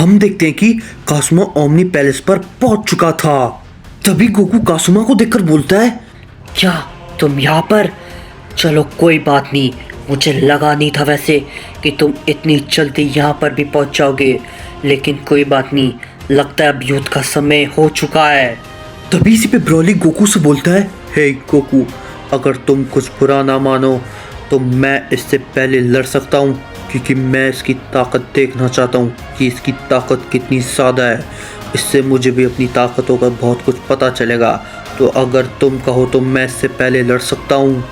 हम देखते हैं कि कासुमा ओमनी पैलेस पर पहुंच चुका था। तभी गोकू कासुमा को देखकर बोलता है, क्या तुम यहाँ पर? चलो कोई बात नहीं, मुझे लगा नहीं था वैसे कि तुम इतनी जल्दी यहाँ पर भी पहुँच जाओगे, लेकिन कोई बात नहीं, लगता है अब युद्ध का समय हो चुका है। तभी इसी पे ब्रोली गोकू से बोलता है, हे गोकू, अगर तुम कुछ बुरा ना मानो तो मैं इससे पहले लड़ सकता हूँ, क्योंकि मैं इसकी ताकत देखना चाहता हूँ कि इसकी ताकत कितनी ज़्यादा है। इससे मुझे भी अपनी ताकतों का बहुत कुछ पता चलेगा। तो अगर तुम कहो तो मैं इससे पहले लड़ सकता हूँ।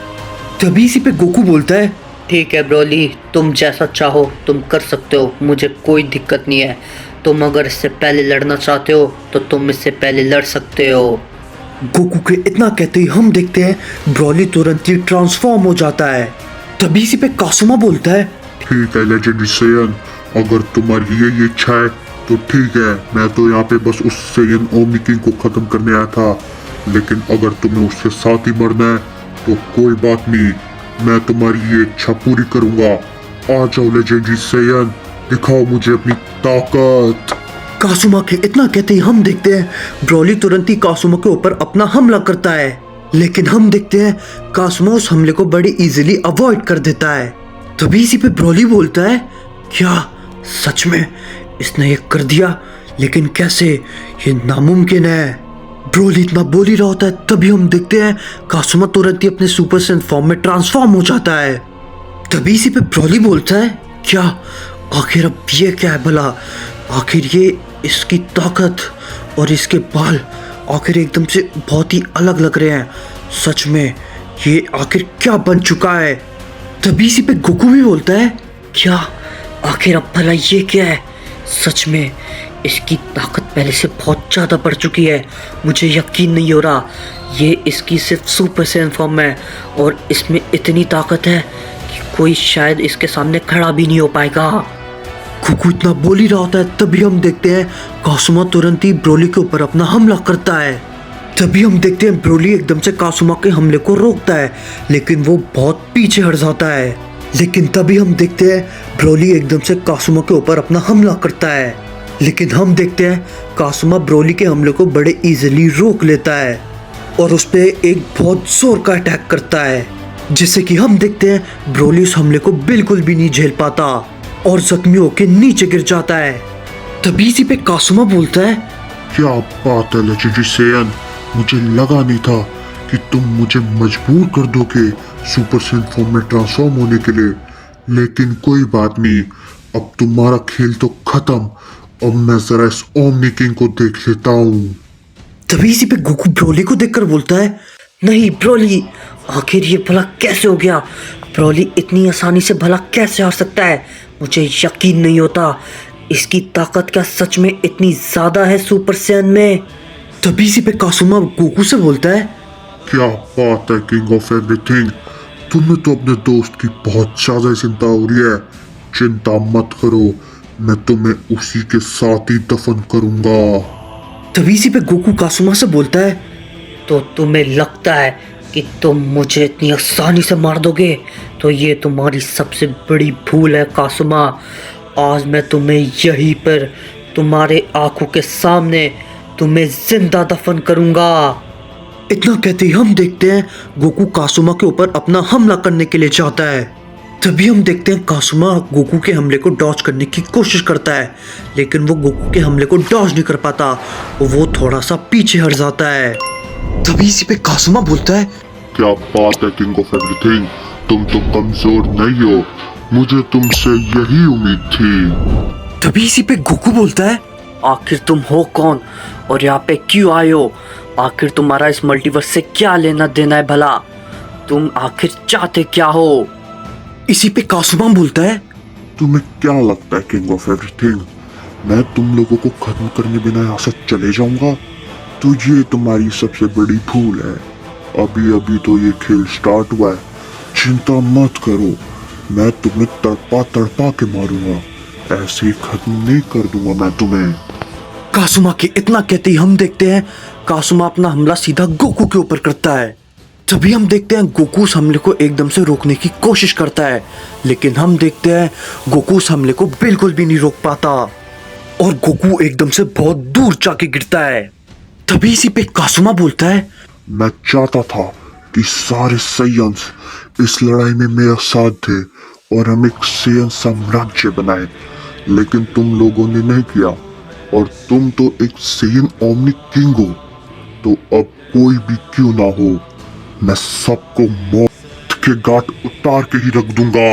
तभी इसी पे गोकू बोलता है, ठीक है ब्रोली, तुम जैसा चाहो तुम कर सकते हो, मुझे कोई दिक्कत नहीं है। तुम अगर इससे पहले लड़ना चाहते हो तो तुम इससे पहले लड़ सकते हो। गोकू के इतना कहते ही हम देखते हैं ब्रोली तुरंत ही ट्रांसफॉर्म हो जाता है। तभी इसी पे कासुमा बोलता है, ठीक है लेजेंडरी सेयन, अगर तुम्हारी ये इच्छा है तो ठीक है। मैं तो यहाँ पे बस उस सेयन ओमनी किंग को खत्म करने आया था, लेकिन अगर तुम्हें उसके साथ ही मरना है तो कोई बात नहीं, मैं तुम्हारी ये इच्छा पूरी करूंगा। आ जाओ लेजेंडरी सेयन, दिखाओ मुझे अपनी ताकत। कासुमा के इतना कहते ही हम देखते हैं ब्रोली तुरंत ही कासुमा के ऊपर अपना हमला करता है, लेकिन हम देखते हैं कासुमा उस हमले को बड़ी इजीली अवॉइड कर देता है। तभी इसी पे ब्रोली बोलता है, क्या सच में इसने ये कर दिया? लेकिन कैसे? ये नामुमकिन है। ब्रोली इतना बोल ही रहा होता है, तभी हम देखते हैं कासुमा तुरंत ही अपने सुपर सेन फॉर्म में ट्रांसफॉर्म हो जाता है। तभी इसी पे ब्रोली बोलता है, क्या आखिर अब ये क्या है भला? आखिर ये इसकी ताकत और इसके बाल आखिर एकदम से बहुत ही अलग लग रहे हैं। सच में ये आखिर क्या बन चुका है? तभी इसी पे गोकू भी बोलता है, क्या आखिर अब भला ये क्या है? सच में इसकी ताकत पहले से बहुत ज़्यादा बढ़ चुकी है। मुझे यकीन नहीं हो रहा, ये इसकी सिर्फ सुपर सैयन फॉर्म है और इसमें इतनी ताकत है कि कोई शायद इसके सामने खड़ा भी नहीं हो पाएगा। गोकू इतना बोल ही रहा होता है, तभी हम देखते हैं कासुमा तुरंत ही ब्रोली के ऊपर अपना हमला करता है। तभी हम देखते हैं ब्रोली एकदम से कासुमा के हमले को रोकता है, लेकिन वो बहुत पीछे हट जाता है। लेकिन तभी हम देखते हैं ब्रोली एकदम से कासुमा के ऊपर अपना हमला करता है, लेकिन हम देखते हैं कासुमा ब्रोली के हमले को बड़े इजीली रोक लेता है और उस पे एक बहुत जोर का अटैक करता है, जिससे कि हम देखते हैं ब्रोली उस हमले को बिल्कुल भी नहीं झेल पाता और जख्मी होकर नीचे गिर जाता है। तभी इसी पे कासुमा बोलता है, क्या बात है लेजेंडरी सेयन, मुझे लगा नहीं था कि तुम मुझे मजबूर कर दोगे सुपर सेयन फॉर्म में ट्रांसफॉर्म होने के लिए, लेकिन कोई बात नहीं, अब तुम्हारा खेल तो खत्म। अब मैं जरा इस ओमनी किंग को देख लेता हूँ। तभी इसी पे गोकू ब्रोली को देखकर बोलता है, नहीं ब्रोली, आखिर ये भला कैसे हो गया? ब्रोली इतनी आसानी से भला कैसे हार सकता है? मुझे यकीन नहीं होता, इसकी ताकत क्या सच में इतनी ज़्यादा है सुपर सैयन में? तभी इसी पे कासुमा गोकू से बोलता है, क्या बात है किंग ऑफ एवरीथिंग, तुम्हें तो अपने दोस्त की बहुत ज्यादा चिंता हो रही है। चिंता मत करो, मैं तुम्हें उसी के साथ ही दफन करूंगा। तभी इसी पे गोकू कासुमा से बोलता है, तो तुम्हें लगता है कि तुम मुझे इतनी आसानी से मार दोगे? तो ये तुम्हारी सबसे बड़ी भूल है कासुमा। आज मैं तुम्हें यहीं पर तुम्हारे आंखों के सामने तुम्हें जिंदा दफन करूंगा। इतना कहते ही हम देखते हैं गोकू कासुमा के ऊपर अपना हमला करने के लिए जाता है। तभी हम देखते हैं कासुमा गोकू के हमले को डॉज करने की कोशिश करता है, लेकिन वो गोकू के हमले को डॉज नहीं कर पाता, वो थोड़ा सा पीछे हट जाता है। तभी इसी पे कासुमा बोलता है, क्या बात है किंग ऑफ एवरीथिंग, तुम तो कमजोर नहीं हो, मुझे तुमसे यही उम्मीद थी। तभी इसी पे गोकू बोलता है, आखिर तुम हो कौन और यहाँ पे क्यों आए हो? आखिर तुम्हारा इस मल्टीवर्स से क्या लेना देना है भला? तुम आखिर चाहते क्या हो? इसी पे कासुमा बोलता है, तुम्हें क्या लगता है किंग ऑफ एवरीथिंग, मैं तुम लोगों को खत्म करने बिना यहाँ से चले जाऊंगा? तो ये तुम्हारी सबसे बड़ी भूल है। अभी अभी तो ये खेल स्टार्ट हुआ है, चिंता मत करो, मैं तुम्हें तड़पा तड़पा के मारूंगा, ऐसे ही खत्म नहीं कर दूंगा मैं तुम्हें। कासुमा के इतना कहते ही हम देखते हैं कासुमा अपना हमला सीधा गोकू के ऊपर करता है। तभी हम देखते हैं गोकू उस हमले को एकदम से रोकने की कोशिश करता है, लेकिन हम देखते हैं गोकू उस हमले को बिल्कुल भी नहीं रोक पाता। और गोकू एकदम से बहुत दूर जाके गिरता है। तभी इसी पे कासुमा बोलता है, मैं चाहता था कि सारे सैयन्स इस लड़ाई में मेरे साथ थे और हम एक सैयन साम्राज्य बनाए, लेकिन तुम लोगों ने नहीं किया और तुम तो एक सैयन ओमनी किंग हो। तो अब कोई भी क्यों ना हो, मैं सबको मौत के घाट उतार के ही रख दूंगा।